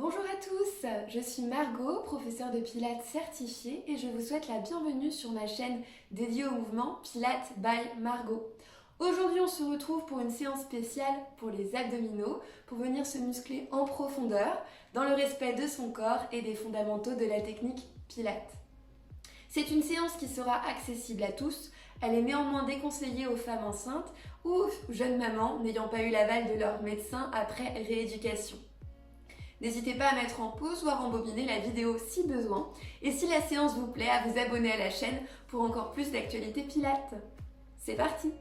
Bonjour à tous, je suis Margot, professeure de Pilates certifiée et je vous souhaite la bienvenue sur ma chaîne dédiée au mouvement Pilates by Margot. Aujourd'hui on se retrouve pour une séance spéciale pour les abdominaux, pour venir se muscler en profondeur, dans le respect de son corps et des fondamentaux de la technique Pilates. C'est une séance qui sera accessible à tous, elle est néanmoins déconseillée aux femmes enceintes ou aux jeunes mamans n'ayant pas eu l'aval de leur médecin après rééducation. N'hésitez pas à mettre en pause ou à rembobiner la vidéo si besoin. Et si la séance vous plaît, à vous abonner à la chaîne pour encore plus d'actualités pilates. C'est parti!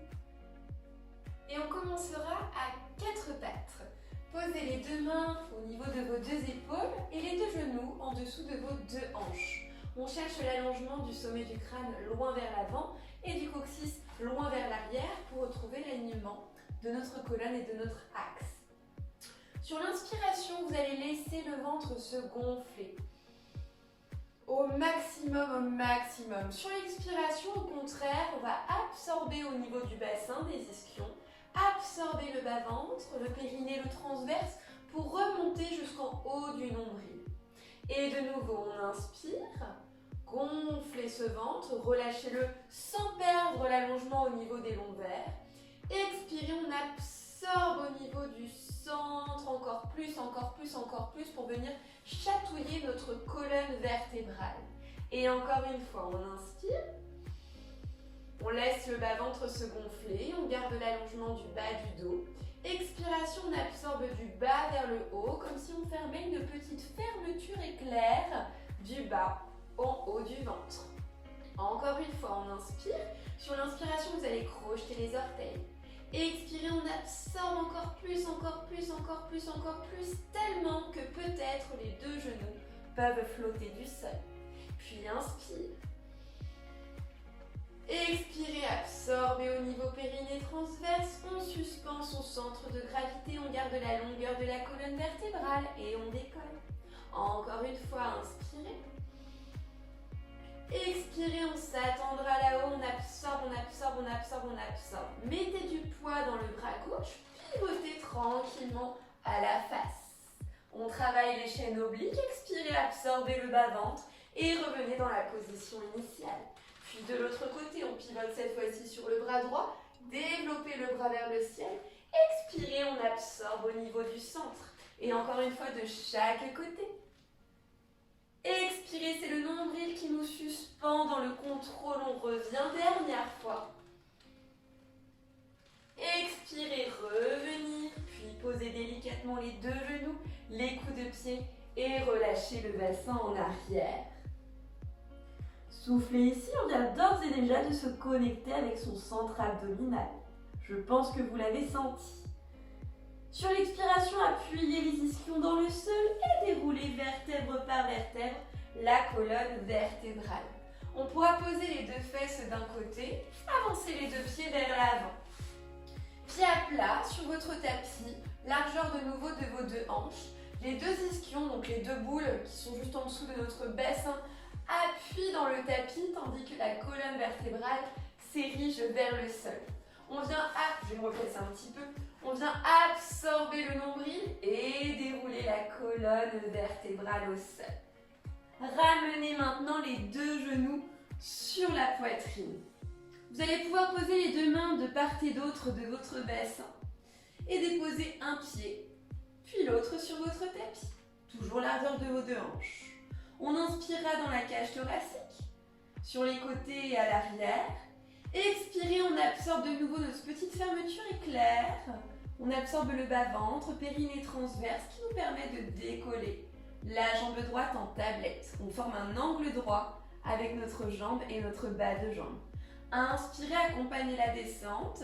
Et on commencera à 4 pattes. Posez les deux mains au niveau de vos deux épaules et les deux genoux en dessous de vos deux hanches. On cherche l'allongement du sommet du crâne loin vers l'avant et du coccyx loin vers l'arrière pour retrouver l'alignement de notre colonne et de notre axe. Sur l'inspiration, vous allez laisser le ventre se gonfler au maximum, Sur l'expiration, au contraire, on va absorber au niveau du bassin des ischions, absorber le bas-ventre, le périnée, le transverse pour remonter jusqu'en haut du nombril. Et de nouveau, on inspire, gonflez ce ventre, relâchez-le sans perdre l'allongement au niveau des lombaires. Expirez, on absorbe au niveau du centre, encore plus pour venir chatouiller notre colonne vertébrale. Et encore une fois, on inspire, on laisse le bas-ventre se gonfler, on garde l'allongement du bas du dos. Expiration, on absorbe du bas vers le haut, comme si on fermait une petite fermeture éclair du bas en haut du ventre. Encore une fois, on inspire. Sur l'inspiration, vous allez crocheter les orteils. Expirez, on absorbe encore plus, tellement que peut-être les deux genoux peuvent flotter du sol. Puis inspire. Expirez, absorbez au niveau périnée transverse, on suspend son centre de gravité, on garde la longueur de la colonne vertébrale et on décolle. Encore une fois, inspirez. Expirez, on s'attendra là-haut, on absorbe. Mettez du poids dans le bras gauche, pivotez tranquillement à la face. On travaille les chaînes obliques, expirez, absorbez le bas-ventre et revenez dans la position initiale. Puis de l'autre côté, on pivote cette fois-ci sur le bras droit, développez le bras vers le ciel, expirez, on absorbe au niveau du centre. Et encore une fois de chaque côté. Expirez, c'est le nombril qui nous suspend dans le contrôle. On revient, dernière fois. Expirez, revenir, puis posez délicatement les deux genoux, les coudes de pied et relâchez le bassin en arrière. Soufflez ici, on vient d'ores et déjà de se connecter avec son centre abdominal. Je pense que vous l'avez senti. Sur l'expiration, appuyez les ischions dans le sol et déroulez vertèbre par vertèbre la colonne vertébrale. On pourra poser les deux fesses d'un côté, avancer les deux pieds vers l'avant. Pieds à plat sur votre tapis, largeur de nouveau de vos deux hanches. Les deux ischions, donc les deux boules qui sont juste en dessous de notre bassin, appuient dans le tapis tandis que la colonne vertébrale s'érige vers le sol. Je vais me replacer un petit peu. On vient absorber le nombril et dérouler la colonne vertébrale au sol. Ramenez maintenant les deux genoux sur la poitrine. Vous allez pouvoir poser les deux mains de part et d'autre de votre bassin et déposer un pied, puis l'autre sur votre tapis. Toujours largeur de vos deux hanches. On inspirera dans la cage thoracique, sur les côtés et à l'arrière. Expirez, on absorbe de nouveau notre petite fermeture éclair. On absorbe le bas-ventre, périnée transverse qui nous permet de décoller la jambe droite en tablette. On forme un angle droit avec notre jambe et notre bas de jambe. Inspirez, accompagnez la descente.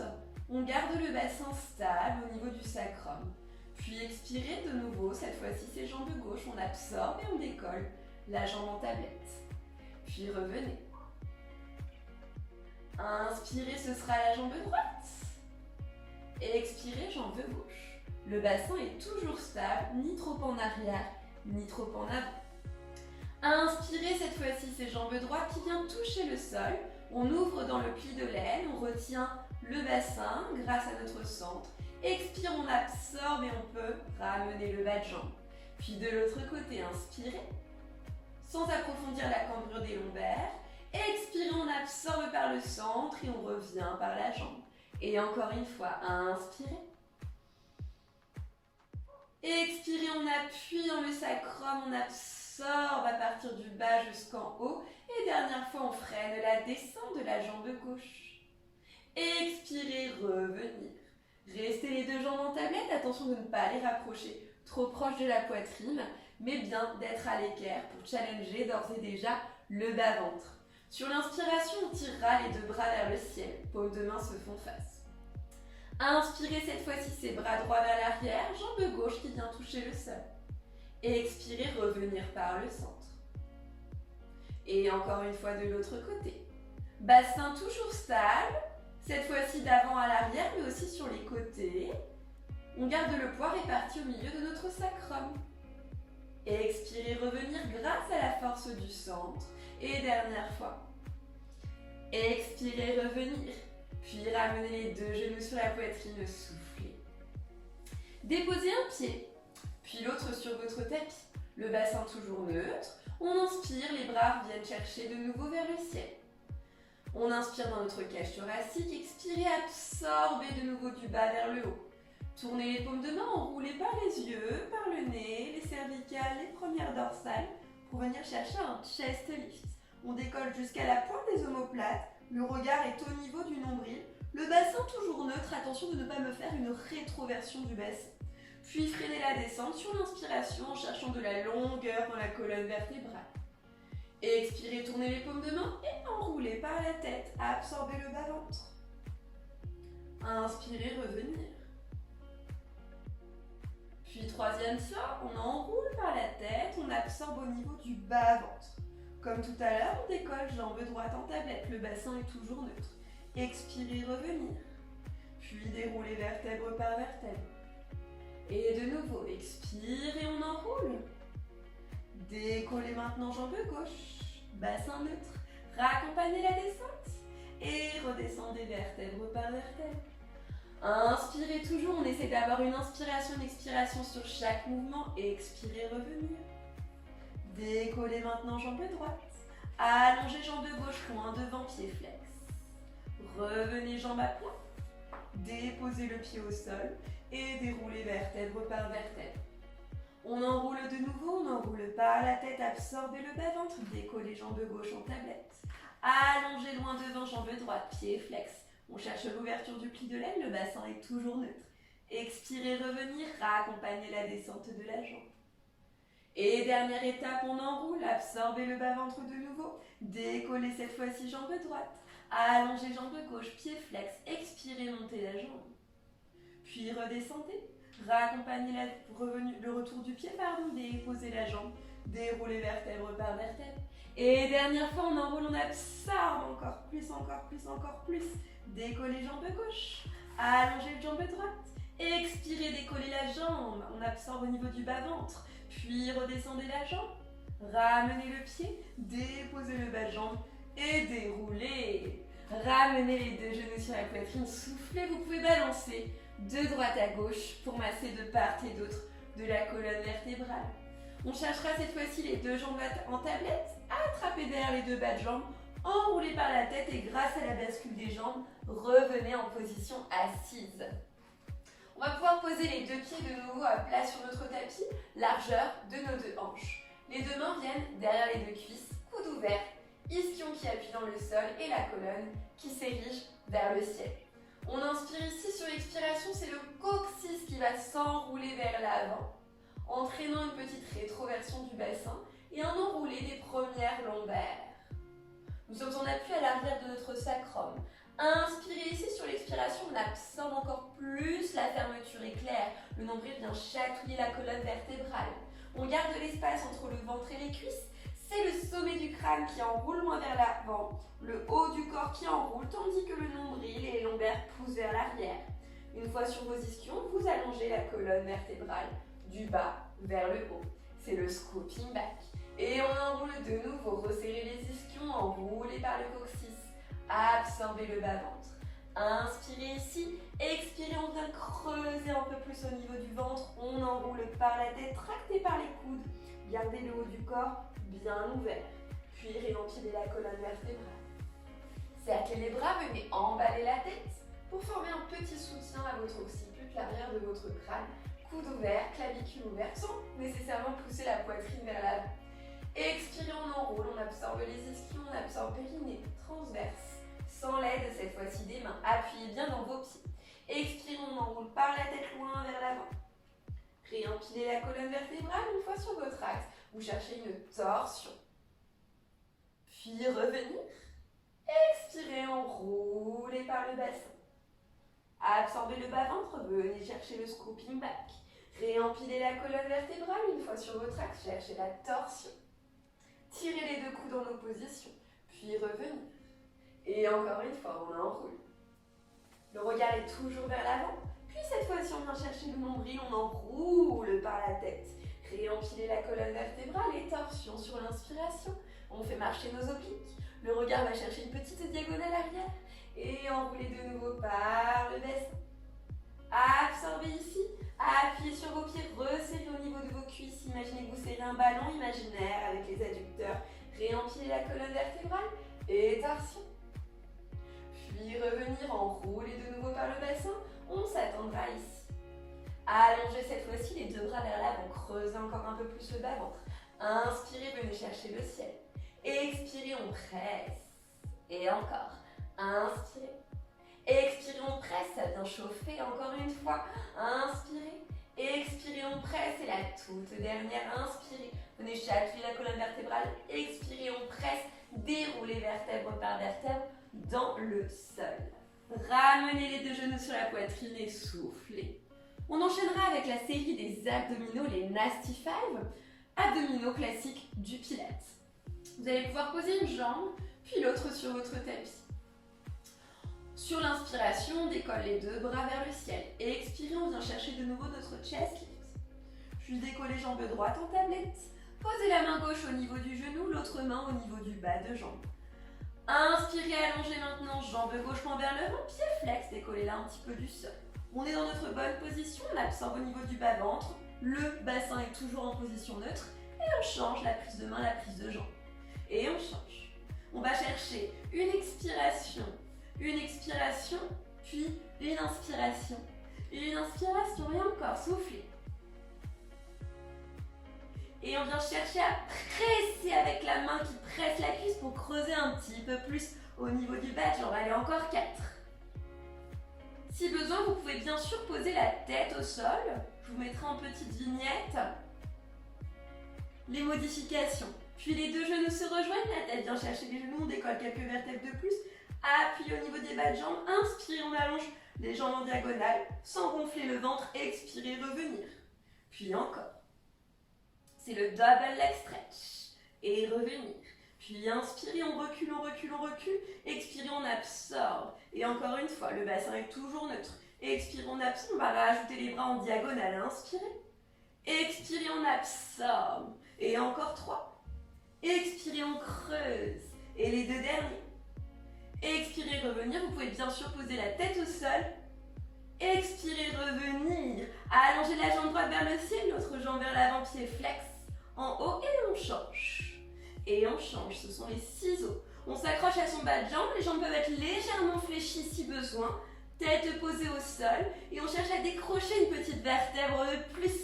On garde le bassin stable au niveau du sacrum. Puis expirez de nouveau, cette fois-ci c'est jambe gauche. On absorbe et on décolle la jambe en tablette. Puis revenez. Inspirez, ce sera la jambe droite. Et expirez, jambe gauche. Le bassin est toujours stable, ni trop en arrière, ni trop en avant. Inspirez, cette fois-ci, c'est jambe droite qui vient toucher le sol. On ouvre dans le pli de l'aine, on retient le bassin grâce à notre centre. Expire, on absorbe et on peut ramener le bas de jambe. Puis de l'autre côté, inspirez, sans approfondir la cambrure des lombaires. Expirez, on absorbe par le centre et on revient par la jambe. Et encore une fois, inspirez. Expirez, on appuie dans le sacrum, on absorbe à partir du bas jusqu'en haut. Et dernière fois, on freine la descente de la jambe gauche. Expirez, revenir. Restez les deux jambes en tablette, attention de ne pas les rapprocher trop proche de la poitrine, mais bien d'être à l'équerre pour challenger d'ores et déjà le bas-ventre. Sur l'inspiration, on tirera les deux bras vers le ciel, paumes de main se font face. Inspirez cette fois-ci, ses bras droits vers l'arrière, jambe gauche qui vient toucher le sol. Et expirez, revenir par le centre. Et encore une fois de l'autre côté. Bassin toujours stable, cette fois-ci d'avant à l'arrière, mais aussi sur les côtés. On garde le poids réparti au milieu de notre sacrum. Et expirez, revenir grâce à la force du centre. Et dernière fois. Expirez, revenir. Puis ramenez les deux genoux sur la poitrine, soufflez. Déposez un pied, puis l'autre sur votre tapis. Le bassin toujours neutre. On inspire, les bras viennent chercher de nouveau vers le ciel. On inspire dans notre cage thoracique, expirez, absorbez de nouveau du bas vers le haut. Tournez les paumes de main, enroulez par les yeux, par le nez, les cervicales, les premières dorsales pour venir chercher un chest lift. On décolle jusqu'à la pointe des omoplates, le regard est au niveau du nombril, le bassin toujours neutre, attention de ne pas me faire une rétroversion du bassin. Puis freinez la descente sur l'inspiration en cherchant de la longueur dans la colonne vertébrale. Expirez, tournez les paumes de main et enroulez par la tête, absorbez le bas-ventre. Inspirez, revenir. Puis troisième sort, on enroule par la tête, on absorbe au niveau du bas-ventre. Comme tout à l'heure, on décolle, jambe droite en tablette, le bassin est toujours neutre. Expirez, revenir. Puis déroulez vertèbre par vertèbre. Et de nouveau, expire et on enroule. Décollez maintenant jambe gauche, bassin neutre. Raccompagnez la descente et redescendez vertèbre par vertèbre. Inspirez toujours, on essaie d'avoir une inspiration, une expiration sur chaque mouvement et expirez, revenir. Décollez maintenant jambe droite. Allongez jambe gauche, loin devant, pied flex. Revenez jambe à plat. Déposez le pied au sol et déroulez vertèbre par vertèbre. On enroule de nouveau, on enroule par la tête, absorbez le bas-ventre, décollez jambe gauche en tablette. Allongez loin devant, jambe droite, pied flex. On cherche l'ouverture du pli de l'aile, le bassin est toujours neutre. Expirez, revenir, raccompagnez la descente de la jambe. Et dernière étape, on enroule, absorbez le bas-ventre de nouveau, décollez cette fois-ci jambe droite, allongez jambe gauche, pied flex, expirez, montez la jambe. Puis redescendez, raccompagnez le retour du pied, déposez la jambe, déroulez vertèbre par vertèbre. Et dernière fois, on enroule, on absorbe encore plus, encore plus, encore plus. Décollez jambe gauche, allongez jambe droite, expirez, décollez la jambe, on absorbe au niveau du bas-ventre. Puis redescendez la jambe, ramenez le pied, déposez le bas de jambe et déroulez. Ramenez les deux genoux sur la poitrine, soufflez, vous pouvez balancer de droite à gauche pour masser de part et d'autre de la colonne vertébrale. On cherchera cette fois-ci les deux jambes en tablette, attrapez derrière les deux bas de jambes, enroulez par la tête et grâce à la bascule des jambes, revenez en position assise. On va pouvoir poser les deux pieds de nouveau à plat sur notre tapis, largeur de nos deux hanches. Les deux mains viennent derrière les deux cuisses, coude ouvert, ischion qui appuie dans le sol et la colonne qui s'érige vers le ciel. On inspire ici, sur l'expiration, c'est le coccyx qui va s'enrouler vers l'avant, entraînant une petite rétroversion du bassin et un enroulé des premières lombaires. Nous sommes en appui à l'arrière de notre sacrum. Inspirez ici, sur l'expiration, on absorbe encore plus la fermeture éclair. Le nombril vient chatouiller la colonne vertébrale. On garde l'espace entre le ventre et les cuisses. C'est le sommet du crâne qui enroule loin vers l'avant, le haut du corps qui enroule, tandis que le nombril et les lombaires poussent vers l'arrière. Une fois sur vos ischions, vous allongez la colonne vertébrale du bas vers le haut. C'est le scooping back. Et on enroule de nouveau, resserrez les ischions, enroulez par le coccyx. Absorbez le bas-ventre. Inspirez ici, expirez, on vient creuser un peu plus au niveau du ventre. On enroule par la tête, tracté par les Gardez le haut du corps bien ouvert, puis réempilez la colonne vertébrale. Cerclez les bras, venez emballer la tête pour former un petit soutien à votre occiput, l'arrière de votre crâne, coude ouvert, clavicule ouverte, sans nécessairement pousser la poitrine vers l'avant. Expirez, on enroule, on absorbe les ischions, on absorbe périnée, transverse, sans l'aide cette fois-ci des mains. Appuyez bien dans vos pieds. Expirez, on enroule par la tête loin vers l'avant. Réempilez la colonne vertébrale une fois sur votre axe. Vous cherchez une torsion. Puis revenir. Expirez, enroulez par le bassin. Absorbez le bas-ventre, venez chercher le scooping back. Réempilez la colonne vertébrale une fois sur votre axe, cherchez la torsion. Tirez les deux coudes en opposition, puis revenir. Et encore une fois, on enroule. Le regard est toujours vers l'avant, puis cette fois-ci on vient chercher le nombril, on enroule par la tête. Réempilez la colonne vertébrale et torsion sur l'inspiration. On fait marcher nos obliques. Le regard va chercher une petite diagonale arrière et enroulez de nouveau par le bassin. Absorbez ici, appuyez sur vos pieds, resserrez au niveau de vos cuisses. Imaginez que vous serrez un ballon imaginaire avec les adducteurs. Réempilez la colonne vertébrale et torsion. Puis revenir, enrouler de nouveau par le bassin. On s'attendra ici. Allongez cette fois-ci les deux bras vers l'avant, creusez encore un peu plus le bas-ventre. Inspirez, venez chercher le ciel. Expirez, on presse. Et encore. Inspirez. Expirez, on presse, ça vient chauffer encore une fois. Inspirez. Expirez, on presse. Et la toute dernière, inspirez. Venez chatouiller la colonne vertébrale. Expirez, on presse. Déroulez vertèbre par vertèbre dans le sol. Ramenez les deux genoux sur la poitrine et soufflez. On enchaînera avec la série des abdominaux, les Nasty Five, abdominaux classiques du Pilates. Vous allez pouvoir poser une jambe, puis l'autre sur votre tapis. Sur l'inspiration, on décolle les deux bras vers le ciel. Et expirez, on vient chercher de nouveau notre chest lift. Puis décollez jambe droite en tablette. Posez la main gauche au niveau du genou, l'autre main au niveau du bas de jambe. Inspirez, allongez maintenant, jambe gauche loin vers le vent, pied flex, décollez-la un petit peu du sol. On est dans notre bonne position, on absorbe au niveau du bas-ventre, le bassin est toujours en position neutre, et on change la prise de main, la prise de jambe. Et on change. On va chercher une expiration, puis une inspiration, et encore, soufflez. Et on vient chercher à presser avec la main qui presse la cuisse pour creuser un petit peu plus au niveau du bas de jambe. Allez, encore 4. Si besoin, vous pouvez bien sûr poser la tête au sol. Je vous mettrai en petite vignette les modifications. Puis les deux genoux se rejoignent, la tête vient chercher les genoux, on décolle quelques vertèbres de plus. Appuyez au niveau des bas de jambes, inspirez, on allonge les jambes en diagonale, sans gonfler le ventre, expirez, revenir. Puis encore. C'est le double leg stretch. Et revenir. Puis inspirez, on recule, on recule, on recule. Expirez, on absorbe. Et encore une fois, le bassin est toujours neutre. Expirez, on absorbe. On va rajouter les bras en diagonale. Inspirez. Expirez, on absorbe. Et encore 3. Expirez, on creuse. Et les deux derniers. Expirez, revenir. Vous pouvez bien sûr poser la tête au sol. Expirez, revenir. Allongez la jambe droite vers le ciel, l'autre jambe vers l'avant, pied flex. En haut et on change. Et on change, ce sont les ciseaux. On s'accroche à son bas de jambe, les jambes peuvent être légèrement fléchies si besoin. Tête posée au sol et on cherche à décrocher une petite vertèbre de plus.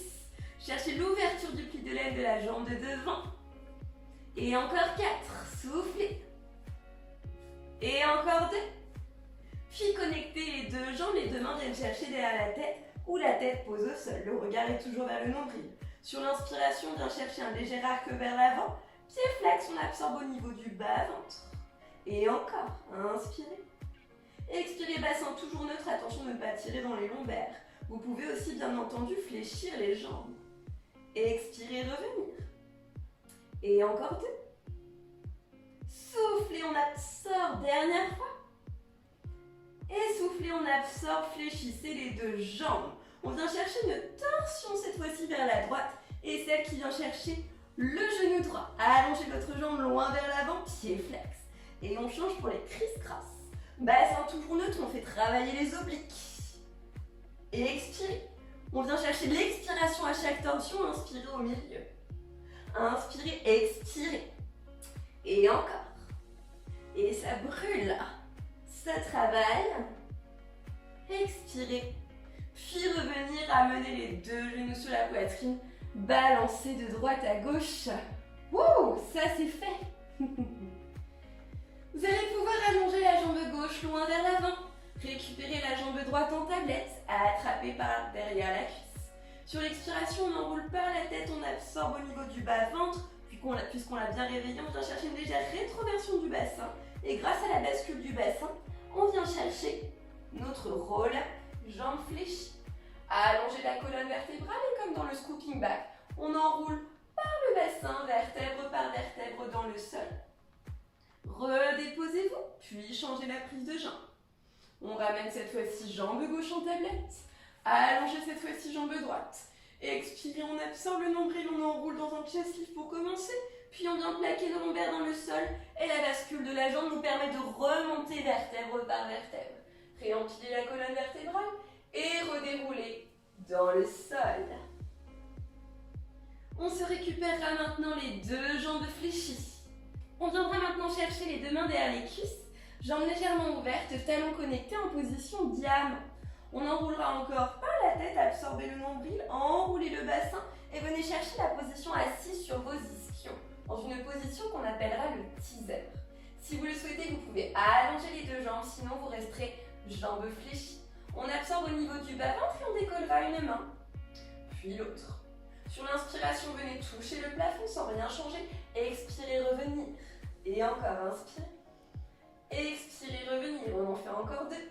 Cherchez l'ouverture du pli de l'aile de la jambe de devant. Et encore 4, soufflez. Et encore 2. Puis connectez les deux jambes, les deux mains viennent chercher derrière la tête ou la tête pose au sol. Le regard est toujours vers le nombril. Sur l'inspiration, on vient chercher un léger arc vers l'avant. Pied flex, on absorbe au niveau du bas-ventre. Et encore, inspirez. Expirez, bassin toujours neutre, attention de ne pas tirer dans les lombaires. Vous pouvez aussi bien entendu fléchir les jambes. Expirez, revenir. Et encore 2. Soufflez, on absorbe, dernière fois. Et soufflez, on absorbe, fléchissez les deux jambes. On vient chercher une torsion cette fois-ci vers la droite et celle qui vient chercher le genou droit. Allongez l'autre jambe loin vers l'avant, pied flex. Et on change pour les criss-cross. Bassin toujours neutre, on fait travailler les obliques. Et expirez. On vient chercher l'expiration à chaque torsion, inspirez au milieu. Inspirez, expirez. Et encore. Et ça brûle. Ça travaille. Expirez. Puis revenir, amener les deux genoux sur la poitrine. Balancer de droite à gauche. Wouh, ça c'est fait. Vous allez pouvoir allonger la jambe gauche loin vers l'avant. Récupérer la jambe droite en tablette, attraper par derrière la cuisse. Sur l'expiration, on enroule par la tête, on absorbe au niveau du bas-ventre. Puisqu'on l'a bien réveillé, on vient chercher une légère rétroversion du bassin. Et grâce à la bascule du bassin, on vient chercher notre rôle, jambes fléchies. Allonger la colonne vertébrale et comme dans le scooping back, on enroule par le bassin, vertèbre par vertèbre dans le sol. Redéposez-vous, puis changez la prise de jambe. On ramène cette fois-ci jambe gauche en tablette. Allongez cette fois-ci jambe droite. Expirez, on absorbe le nombril, on enroule dans un chest lift pour commencer. Puis on vient plaquer nos lombaires dans le sol. Et la bascule de la jambe nous permet de remonter vertèbre par vertèbre. Réempiler la colonne vertébrale et redérouler dans le sol. On se récupérera maintenant les deux jambes fléchies. On viendra maintenant chercher les deux mains derrière les cuisses, jambes légèrement ouvertes, talons connectés en position diamant. On enroulera encore par la tête, absorbez le nombril, enroulez le bassin et venez chercher la position assise sur vos ischions, dans une position qu'on appellera le teaser. Si vous le souhaitez, vous pouvez allonger les deux jambes, sinon vous resterez jambes fléchies. On absorbe au niveau du bas-ventre et on décollera une main, puis l'autre. Sur l'inspiration, venez toucher le plafond sans rien changer. Expirez, revenir. Et encore, inspirez. Expirez, revenir. On en fait encore deux.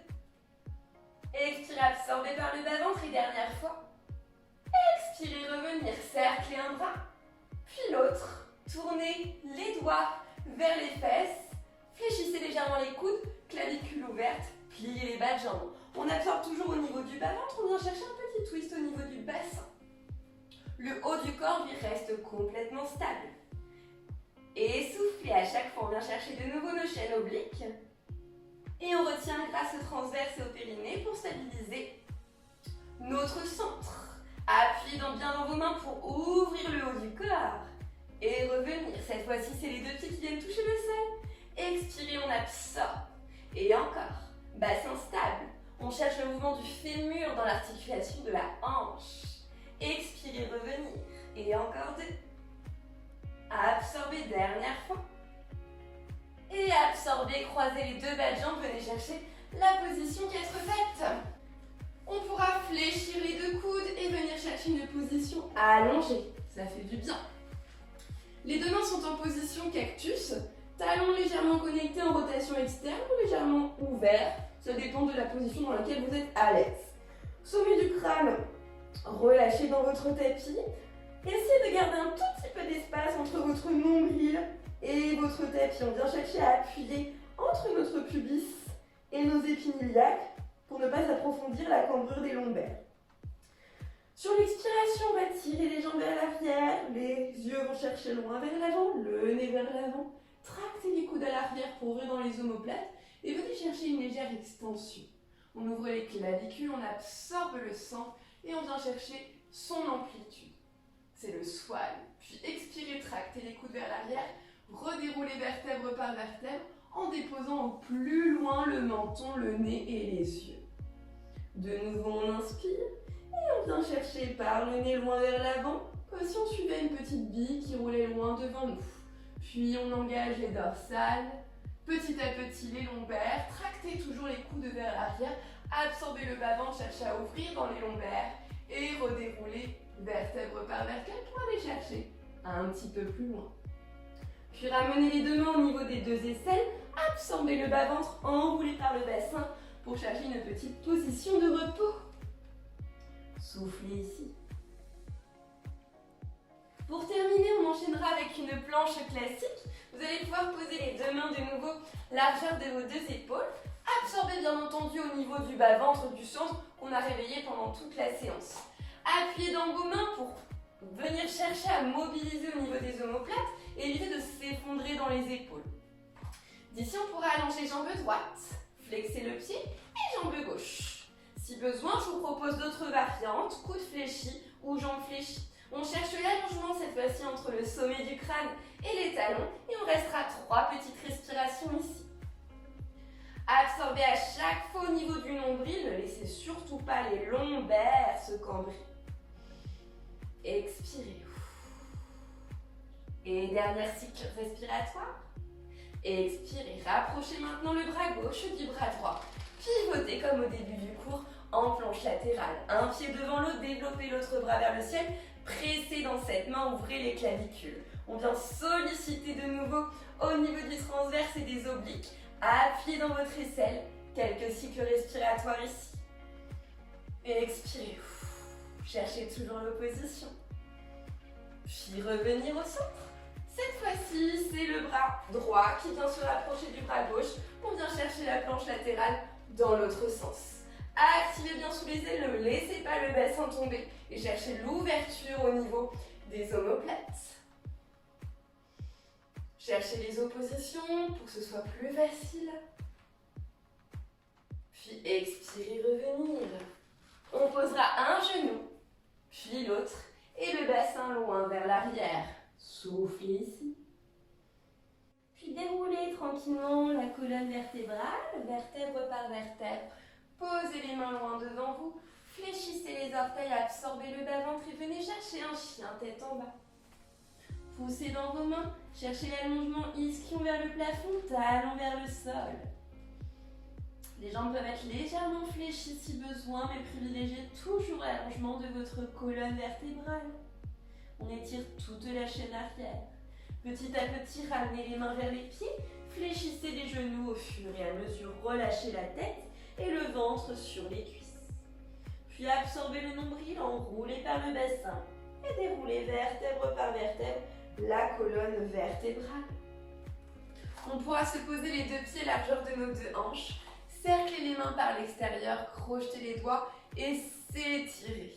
Expirez, absorbez par le bas-ventre et dernière fois. Expirez, revenir. Cerclez un bras. Puis l'autre. Tournez les doigts vers les fesses. Fléchissez légèrement les coudes. Clavicule ouverte. Pliez les bas de jambes. On absorbe toujours au niveau du bas-ventre. On vient chercher un petit twist au niveau du bassin. Le haut du corps, lui, reste complètement stable. Et soufflez à chaque fois, on vient chercher de nouveau nos chaînes obliques. Et on retient grâce au transverse et au périnée pour stabiliser notre centre. Appuyez bien dans vos mains pour ouvrir le haut du corps. Et revenir. Cette fois-ci, c'est les deux pieds qui viennent toucher le sol. Expirez, on absorbe. Et encore. Bassin stable. On cherche le mouvement du fémur dans l'articulation de la hanche. Expirez, revenir. Et encore deux. Absorbez, dernière fois. Et absorbez, croisez les deux bas de jambes, venez chercher la position quatre-faite. On pourra fléchir les deux coudes et venir chercher une position allongée. Ça fait du bien. Les deux mains sont en position cactus, talons légèrement connectés en rotation externe ou légèrement ouverts. Ça dépend de la position dans laquelle vous êtes à l'aise. Sommet du crâne. Relâchez dans votre tapis. Essayez de garder un tout petit peu d'espace entre votre nombril et votre tapis. On vient chercher à appuyer entre notre pubis et nos épiniliaques pour ne pas approfondir la cambrure des lombaires. Sur l'expiration, on va tirer les jambes vers l'arrière. Les yeux vont chercher loin vers l'avant, le nez vers l'avant. Tractez les coudes à l'arrière pour ouvrir dans les omoplates et venez chercher une légère extension. On ouvre les clavicules, on absorbe le sang et on vient chercher son amplitude. C'est le swan. Puis expirez, tractez les coudes vers l'arrière, redéroulez vertèbre par vertèbre en déposant au plus loin le menton, le nez et les yeux. De nouveau, on inspire et on vient chercher par le nez loin vers l'avant, comme si on suivait une petite bille qui roulait loin devant nous. Puis on engage les dorsales, petit à petit les lombaires, tractez toujours les coudes vers l'arrière, absorbez le bas-ventre, cherchez à ouvrir dans les lombaires et redéroulez vertèbre par vertèbre pour aller chercher un petit peu plus loin. Puis ramenez les deux mains au niveau des deux aisselles, absorbez le bas-ventre enroulé par le bassin pour chercher une petite position de repos. Soufflez ici. Pour terminer, on enchaînera avec une planche classique. Vous allez pouvoir poser les deux mains de nouveau largeur de vos deux épaules. Absorbez bien entendu au niveau du bas-ventre, du centre qu'on a réveillé pendant toute la séance. Appuyez dans vos mains pour venir chercher à mobiliser au niveau des omoplates et éviter de s'effondrer dans les épaules. D'ici, on pourra allonger jambe droite, flexer le pied et jambe gauche. Si besoin, je vous propose d'autres variantes, coudes fléchis ou jambes fléchies. On cherche l'allongement cette fois-ci entre le sommet du crâne et les talons et on restera 3 petites respirations ici. Absorbez à chaque fois au niveau du nombril, ne laissez surtout pas les lombaires se cambrer. Expirez. Et dernier cycle respiratoire. Expirez. Rapprochez maintenant le bras gauche du bras droit. Pivotez comme au début du cours en planche latérale. Un pied devant l'autre, développez l'autre bras vers le ciel. Pressez dans cette main, ouvrez les clavicules. On vient solliciter de nouveau au niveau du transverse et des obliques. Appuyez dans votre aisselle. Quelques cycles respiratoires ici. Et expirez. Cherchez toujours l'opposition. Puis revenir au centre. Cette fois-ci, c'est le bras droit qui vient se rapprocher du bras gauche. On vient chercher la planche latérale dans l'autre sens. Activez bien sous les ailes, ne laissez pas le bassin tomber et cherchez l'ouverture au niveau des omoplates. Cherchez les oppositions pour que ce soit plus facile. Puis expirez, revenir. On posera un genou, puis l'autre, et le bassin loin vers l'arrière. Soufflez ici. Puis déroulez tranquillement la colonne vertébrale, vertèbre par vertèbre. Posez les mains loin devant vous. Fléchissez les orteils, absorbez le bas-ventre et venez chercher un chien tête en bas. Poussez dans vos mains, cherchez l'allongement ischion vers le plafond, talon vers le sol. Les jambes peuvent être légèrement fléchies si besoin, mais privilégiez toujours l'allongement de votre colonne vertébrale. On étire toute la chaîne arrière. Petit à petit, ramenez les mains vers les pieds, fléchissez les genoux au fur et à mesure, relâchez la tête et le ventre sur les cuisses. Puis absorbez le nombril, enroulez par le bassin et déroulez vertèbre par vertèbre la colonne vertébrale. On pourra se poser les 2 pieds largeur de nos 2 hanches, cercler les mains par l'extérieur, crocheter les doigts et s'étirer.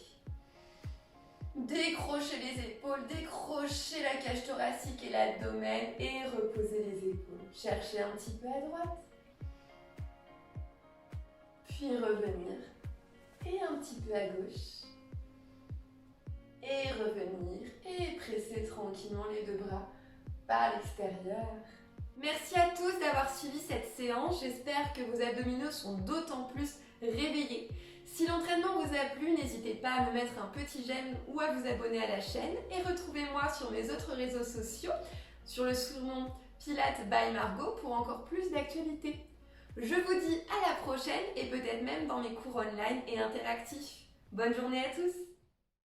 Décrochez les épaules, décrochez la cage thoracique et l'abdomen et reposez les épaules. Cherchez un petit peu à droite. Puis revenir. Et un petit peu à gauche. Et revenir. Et presser tranquillement les 2 bras par l'extérieur. Merci à tous d'avoir suivi cette séance. J'espère que vos abdominaux sont d'autant plus réveillés. Si l'entraînement vous a plu, n'hésitez pas à me mettre un petit j'aime ou à vous abonner à la chaîne. Et retrouvez-moi sur mes autres réseaux sociaux, sur le surnom Pilates by Margot pour encore plus d'actualités. Je vous dis à la prochaine et peut-être même dans mes cours online et interactifs. Bonne journée à tous!